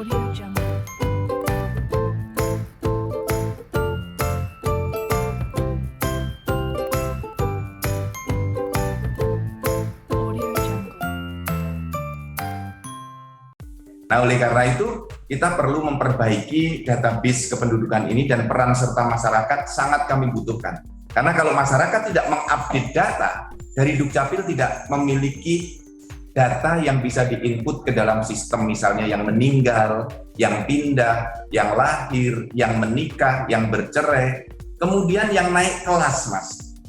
Audio Jungle. Audio Jungle. Nah, oleh karena itu, kita perlu memperbaiki database kependudukan ini dan peran serta masyarakat sangat kami butuhkan. Karena kalau masyarakat tidak mengupdate data, dari Dukcapil tidak memiliki data yang bisa diinput ke dalam sistem, misalnya yang meninggal, yang pindah, yang lahir, yang menikah, yang bercerai, kemudian yang naik kelas, Mas.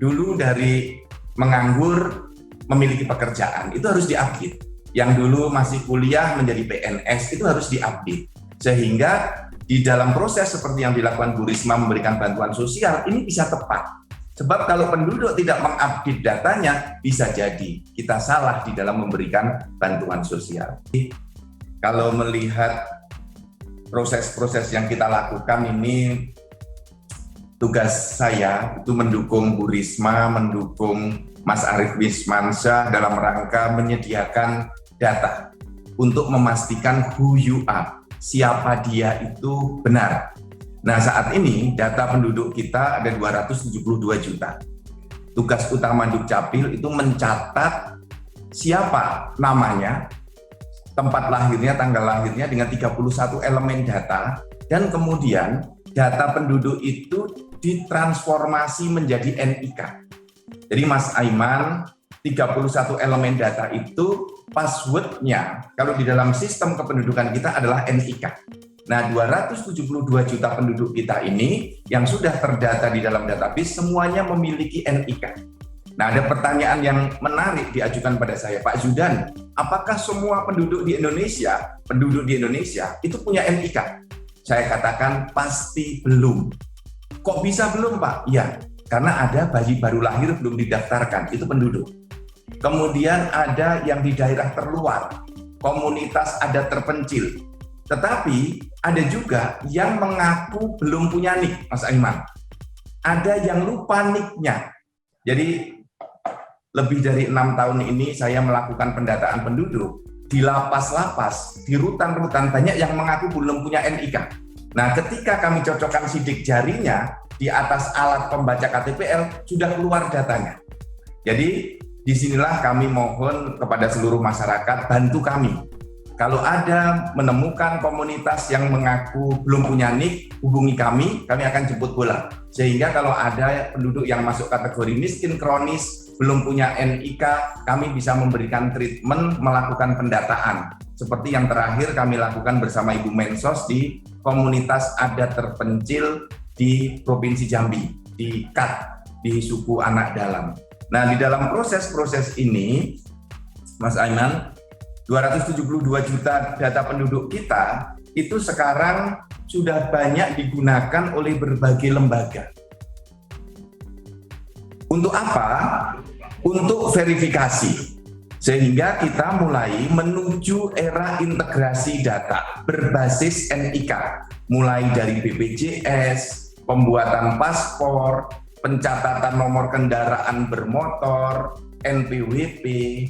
Dulu dari menganggur memiliki pekerjaan, itu harus diupdate. Yang dulu masih kuliah menjadi PNS, itu harus diupdate. Sehingga di dalam proses seperti yang dilakukan Bu Risma memberikan bantuan sosial, ini bisa tepat. Sebab kalau penduduk tidak mengupdate datanya, bisa jadi kita salah di dalam memberikan bantuan sosial. Kalau melihat proses-proses yang kita lakukan ini, tugas saya itu mendukung Bu Risma, mendukung Mas Arief Wismansyah dalam rangka menyediakan data untuk memastikan who you are, siapa dia itu benar. Nah, saat ini data penduduk kita ada 272 juta. Tugas utama Dukcapil itu mencatat siapa namanya, tempat lahirnya, tanggal lahirnya dengan 31 elemen data, dan kemudian data penduduk itu ditransformasi menjadi NIK. Jadi Mas Aiman, 31 elemen data itu passwordnya kalau di dalam sistem kependudukan kita adalah NIK. Nah, 272 juta penduduk kita ini yang sudah terdata di dalam database semuanya memiliki NIK. Nah, ada pertanyaan yang menarik diajukan pada saya, Pak Zudan, apakah semua penduduk di Indonesia itu punya NIK? Saya katakan pasti belum. Kok bisa belum, Pak? Ya, karena ada bayi baru lahir belum didaftarkan, itu penduduk. Kemudian ada yang di daerah terluar, komunitas adat terpencil. Tetapi ada juga yang mengaku belum punya NIK, Mas Aiman. Ada yang lupa NIK-nya. Jadi lebih dari 6 tahun ini saya melakukan pendataan penduduk. Di lapas-lapas, di rutan-rutan banyak yang mengaku belum punya NIK. Nah, ketika kami cocokkan sidik jarinya di atas alat pembaca KTPL, sudah keluar datanya. Jadi disinilah kami mohon kepada seluruh masyarakat, bantu kami. Kalau ada menemukan komunitas yang mengaku belum punya NIK, hubungi kami akan jemput bola. Sehingga kalau ada penduduk yang masuk kategori miskin kronis, belum punya NIK, kami bisa memberikan treatment, melakukan pendataan. Seperti yang terakhir kami lakukan bersama Ibu Mensos di komunitas adat terpencil di Provinsi Jambi, di KAT, di suku Anak Dalam. Nah, di dalam proses-proses ini, Mas Aiman, 272 juta data penduduk kita itu sekarang sudah banyak digunakan oleh berbagai lembaga. Untuk apa? Untuk verifikasi. Sehingga kita mulai menuju era integrasi data berbasis NIK. Mulai dari BPJS, pembuatan paspor, pencatatan nomor kendaraan bermotor, NPWP,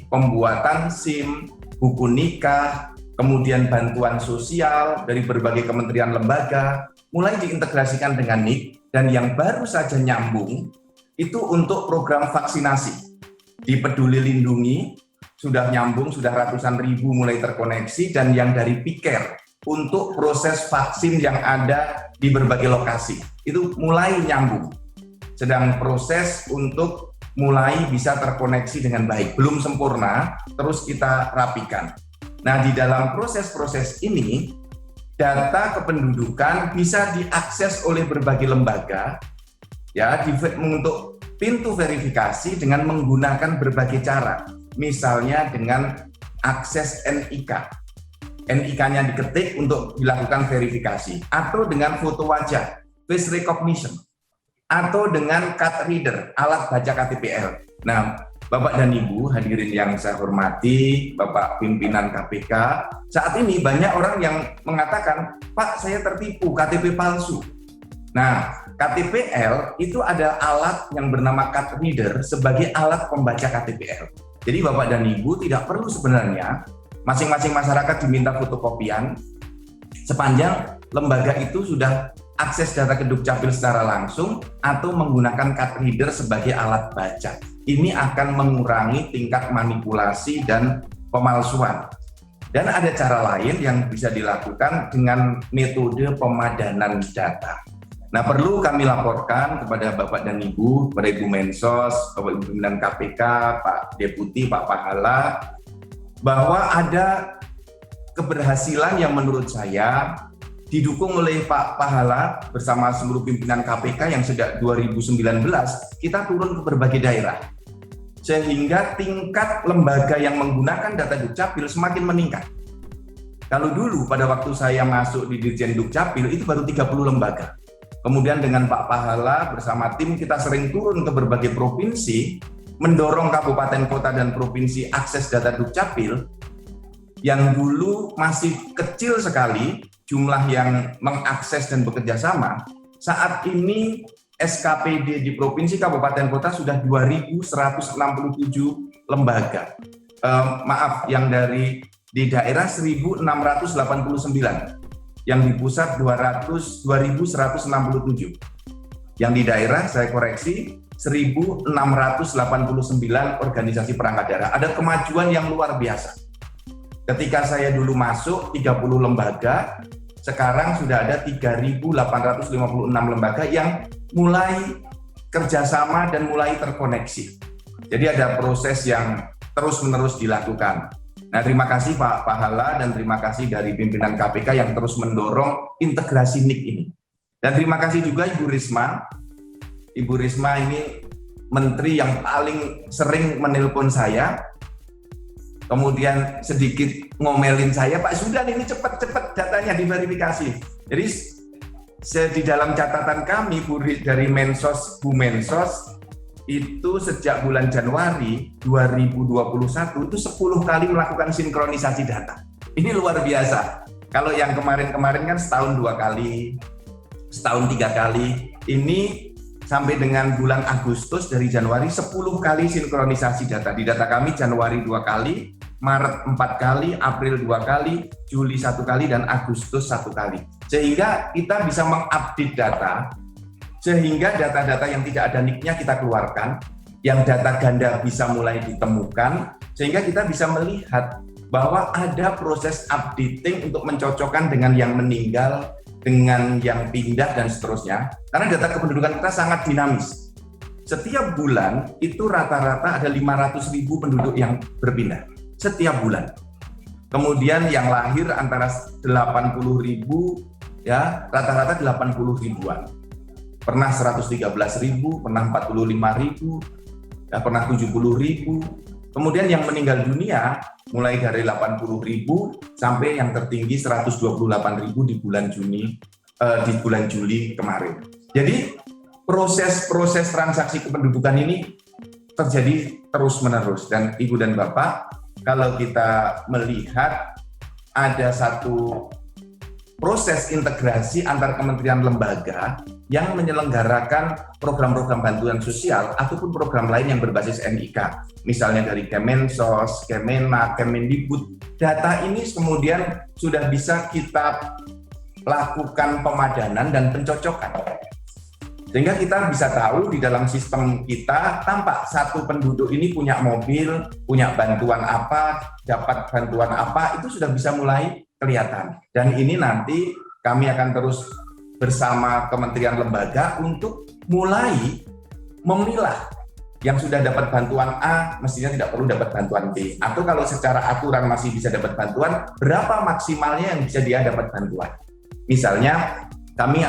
pembuatan SIM, buku nikah, kemudian bantuan sosial dari berbagai kementerian lembaga, mulai diintegrasikan dengan NIK, dan yang baru saja nyambung itu untuk program vaksinasi. Di Peduli Lindungi sudah nyambung, sudah ratusan ribu mulai terkoneksi, dan yang dari Piker untuk proses vaksin yang ada di berbagai lokasi, itu mulai nyambung. Sedang proses untuk mulai bisa terkoneksi dengan baik, belum sempurna, terus kita rapikan. Nah, di dalam proses-proses ini, data kependudukan bisa diakses oleh berbagai lembaga, ya, untuk pintu verifikasi dengan menggunakan berbagai cara, misalnya dengan akses NIK. NIK-nya diketik untuk dilakukan verifikasi, atau dengan foto wajah, face recognition, atau dengan card reader, alat baca KTPL. Nah, Bapak dan Ibu hadirin yang saya hormati, Bapak pimpinan KPK, saat ini banyak orang yang mengatakan, Pak, saya tertipu, KTP palsu. Nah, KTPL itu ada alat yang bernama card reader sebagai alat pembaca KTPL. Jadi Bapak dan Ibu tidak perlu sebenarnya masing-masing masyarakat diminta fotokopian sepanjang lembaga itu sudah akses data ke Dukcapil secara langsung atau menggunakan card reader sebagai alat baca. Ini akan mengurangi tingkat manipulasi dan pemalsuan. Dan ada cara lain yang bisa dilakukan dengan metode pemadanan data. Nah, perlu kami laporkan kepada Bapak dan Ibu, kepada Ibu Mensos, Bapak Ibu Pimpinan KPK, Pak Deputi, Pak Pahala, bahwa ada keberhasilan yang menurut saya didukung oleh Pak Pahala bersama seluruh pimpinan KPK yang sejak 2019 kita turun ke berbagai daerah. Sehingga tingkat lembaga yang menggunakan data Dukcapil semakin meningkat. Kalau dulu pada waktu saya masuk di Dirjen Dukcapil itu baru 30 lembaga. Kemudian dengan Pak Pahala bersama tim kita sering turun ke berbagai provinsi, mendorong kabupaten, kota, dan provinsi akses data Dukcapil yang dulu masih kecil sekali jumlah yang mengakses dan bekerja sama. Saat ini SKPD di provinsi, kabupaten, kota sudah 2.167 lembaga. Yang di daerah 1.689. Yang di pusat 2.167. Yang di daerah, saya koreksi, 1.689 organisasi perangkat daerah. Ada kemajuan yang luar biasa. Ketika saya dulu masuk 30 lembaga, sekarang sudah ada 3.856 lembaga yang mulai kerjasama dan mulai terkoneksi. Jadi ada proses yang terus-menerus dilakukan. Nah, terima kasih Pak Pahala dan terima kasih dari pimpinan KPK yang terus mendorong integrasi NIK ini. Dan terima kasih juga Ibu Risma. Ibu Risma ini menteri yang paling sering menelpon saya, kemudian sedikit ngomelin saya, Pak Zudan ini cepat-cepat datanya diverifikasi. Jadi di dalam catatan kami dari Mensos, Bu Mensos, itu sejak bulan Januari 2021 itu 10 kali melakukan sinkronisasi data. Ini luar biasa. Kalau yang kemarin-kemarin kan setahun 2 kali, setahun 3 kali. Ini sampai dengan bulan Agustus dari Januari 10 kali sinkronisasi data. Di data kami Januari 2 kali, Maret 4 kali, April 2 kali, Juli 1 kali, dan Agustus 1 kali. Sehingga kita bisa mengupdate data, sehingga data-data yang tidak ada NIK-nya kita keluarkan, yang data ganda bisa mulai ditemukan, sehingga kita bisa melihat bahwa ada proses updating untuk mencocokkan dengan yang meninggal, dengan yang pindah, dan seterusnya. Karena data kependudukan kita sangat dinamis. Setiap bulan itu rata-rata ada 500.000 penduduk yang berpindah. Setiap bulan. Kemudian yang lahir antara 80.000, ya rata-rata 80 ribuan. Pernah 113.000, pernah 45.000, ya, pernah 70.000. Kemudian yang meninggal dunia mulai dari 80.000 sampai yang tertinggi 128.000 di bulan Juli kemarin. Jadi proses transaksi kependudukan ini terjadi terus-menerus. Dan Ibu dan Bapak, kalau kita melihat ada satu proses integrasi antar kementerian lembaga yang menyelenggarakan program-program bantuan sosial ataupun program lain yang berbasis NIK, misalnya dari Kemensos, Kemenak, Kemendikbud. Data ini kemudian sudah bisa kita lakukan pemadanan dan pencocokan. Sehingga kita bisa tahu di dalam sistem kita tampak satu penduduk ini punya mobil, punya bantuan apa, dapat bantuan apa, itu sudah bisa mulai kelihatan. Dan ini nanti kami akan terus bersama kementerian lembaga untuk mulai memilah yang sudah dapat bantuan A mestinya tidak perlu dapat bantuan B, atau kalau secara aturan masih bisa dapat bantuan, berapa maksimalnya yang bisa dia dapat bantuan. Misalnya kami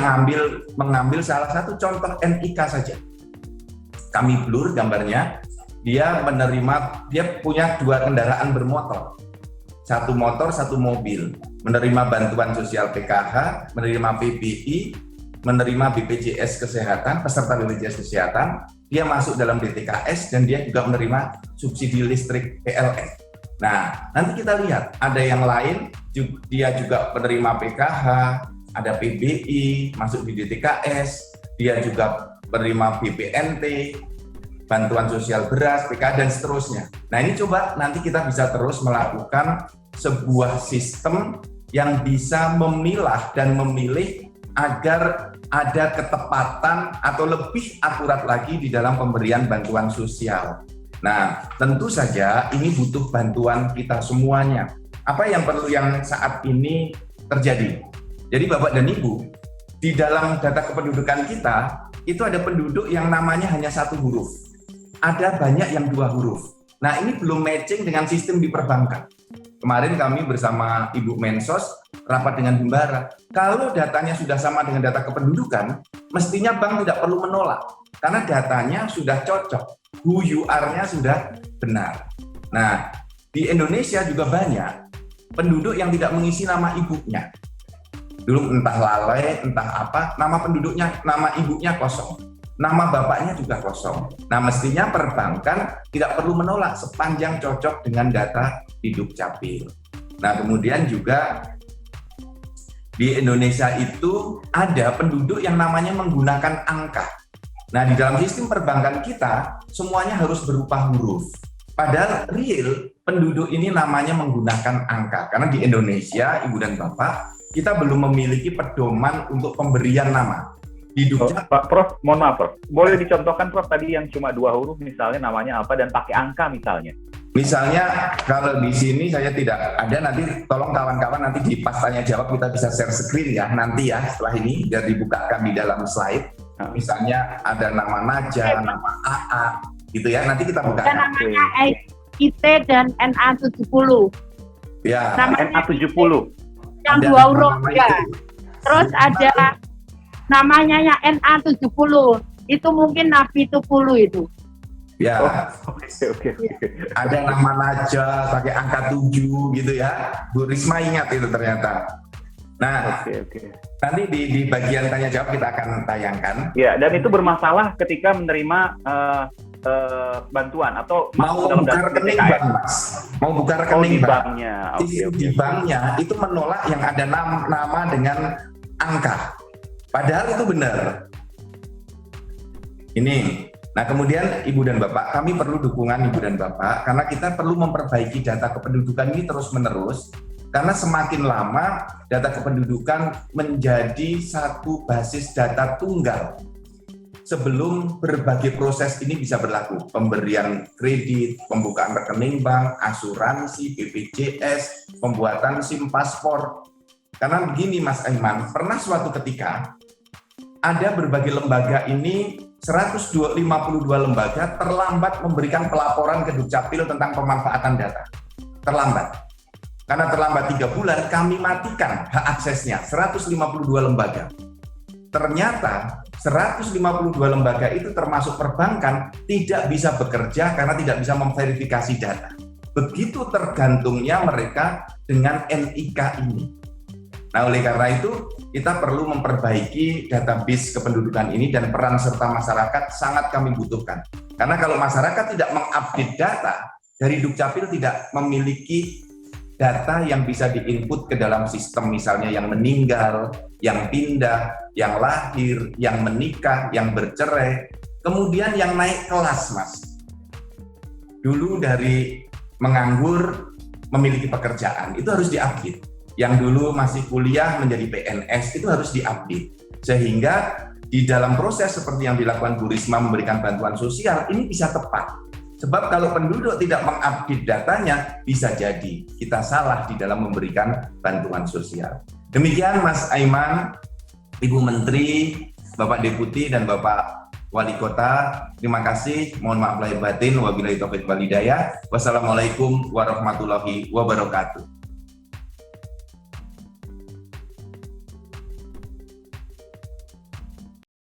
mengambil salah satu contoh NIK saja. Kami blur gambarnya, dia punya 2 kendaraan bermotor. 1 motor, 1 mobil, menerima bantuan sosial PKH, menerima PBI, menerima BPJS Kesehatan, peserta BPJS Kesehatan, dia masuk dalam DTKS, dan dia juga menerima subsidi listrik PLN. Nah, nanti kita lihat, ada yang lain, dia juga menerima PKH, ada PBI, masuk di DTKS, dia juga menerima BPNT, bantuan sosial beras, PK dan seterusnya. Nah ini coba nanti kita bisa terus melakukan sebuah sistem yang bisa memilah dan memilih agar ada ketepatan atau lebih akurat lagi di dalam pemberian bantuan sosial. Nah, tentu saja ini butuh bantuan kita semuanya. Apa yang perlu yang saat ini terjadi? Jadi Bapak dan Ibu, di dalam data kependudukan kita, itu ada penduduk yang namanya hanya 1 huruf. Ada banyak yang 2 huruf. Nah, ini belum matching dengan sistem di perbankan. Kemarin kami bersama Ibu Mensos rapat dengan Himbara. Kalau datanya sudah sama dengan data kependudukan, mestinya bank tidak perlu menolak. Karena datanya sudah cocok. Who you are-nya sudah benar. Nah, di Indonesia juga banyak penduduk yang tidak mengisi nama ibunya. Dulu entah lalai, entah apa, nama penduduknya, nama ibunya kosong. Nama bapaknya juga kosong. Nah, mestinya perbankan tidak perlu menolak sepanjang cocok dengan data di Dukcapil. Nah, kemudian juga di Indonesia itu ada penduduk yang namanya menggunakan angka. Nah, di dalam sistem perbankan kita, semuanya harus berupa huruf. Padahal real penduduk ini namanya menggunakan angka. Karena di Indonesia, Ibu dan Bapak, kita belum memiliki pedoman untuk pemberian nama. Di Dukcapil, Pak Prof, mohon maaf Prof. Boleh dicontohkan Prof tadi yang cuma 2 huruf misalnya namanya apa dan pakai angka misalnya. misalnya kalau di sini saya tidak ada, nanti tolong kawan-kawan nanti di pas tanya jawab kita bisa share screen ya nanti ya setelah ini biar dibukakan di dalam slide. Misalnya ada nama Naja, nama AA gitu ya, nanti kita buka. Dan namanya IT dan NA70. Ya. Namanya NA70. Yang Ada 2 huruf nama ya. itu. Terus ada namanya yang NA70. Itu mungkin Nabi 70 itu. Ya. Oke. Ada nama Naja pakai angka 7 gitu ya. Bu Risma ingat itu ternyata. Nah, Oke. nanti di bagian tanya jawab kita akan tayangkan. Ya, dan itu bermasalah ketika menerima bantuan atau Mau masuk dalam buka data rekening DTKM. bank, Mas. Mau buka Oh, rekening di bank. banknya. Sistem di banknya itu menolak yang ada nama dengan angka. Padahal itu benar. Ini. Nah, kemudian Ibu dan Bapak, kami perlu dukungan Ibu dan Bapak karena kita perlu memperbaiki data kependudukan ini terus-menerus. Karena semakin lama data kependudukan menjadi satu basis data tunggal. Sebelum berbagai proses ini bisa berlaku, pemberian kredit, pembukaan rekening bank, asuransi, BPJS, pembuatan SIM paspor. Karena begini Mas Aiman, pernah suatu ketika ada berbagai lembaga ini 152 lembaga terlambat memberikan pelaporan ke Dukcapil tentang pemanfaatan data. Terlambat. Karena terlambat 3 bulan, kami matikan hak aksesnya 152 lembaga. Ternyata 152 lembaga itu termasuk perbankan tidak bisa bekerja karena tidak bisa memverifikasi data. Begitu tergantungnya mereka dengan NIK ini. Nah, oleh karena itu kita perlu memperbaiki database kependudukan ini dan peran serta masyarakat sangat kami butuhkan. Karena kalau masyarakat tidak mengupdate data, dari Dukcapil tidak memiliki data yang bisa diinput ke dalam sistem, misalnya yang meninggal, yang pindah, yang lahir, yang menikah, yang bercerai, kemudian yang naik kelas, Mas. Dulu dari menganggur memiliki pekerjaan, itu harus diupdate. Yang dulu masih kuliah menjadi PNS, itu harus diupdate. Sehingga di dalam proses seperti yang dilakukan Bu Risma memberikan bantuan sosial, ini bisa tepat. Sebab kalau penduduk tidak mengupdate datanya, bisa jadi kita salah di dalam memberikan bantuan sosial. Demikian Mas Aiman, Ibu Menteri, Bapak Deputi, dan Bapak Wali Kota. Terima kasih. Mohon maaf lahir batin. Wabillahi taufiq wal hidayah. Wassalamualaikum warahmatullahi wabarakatuh.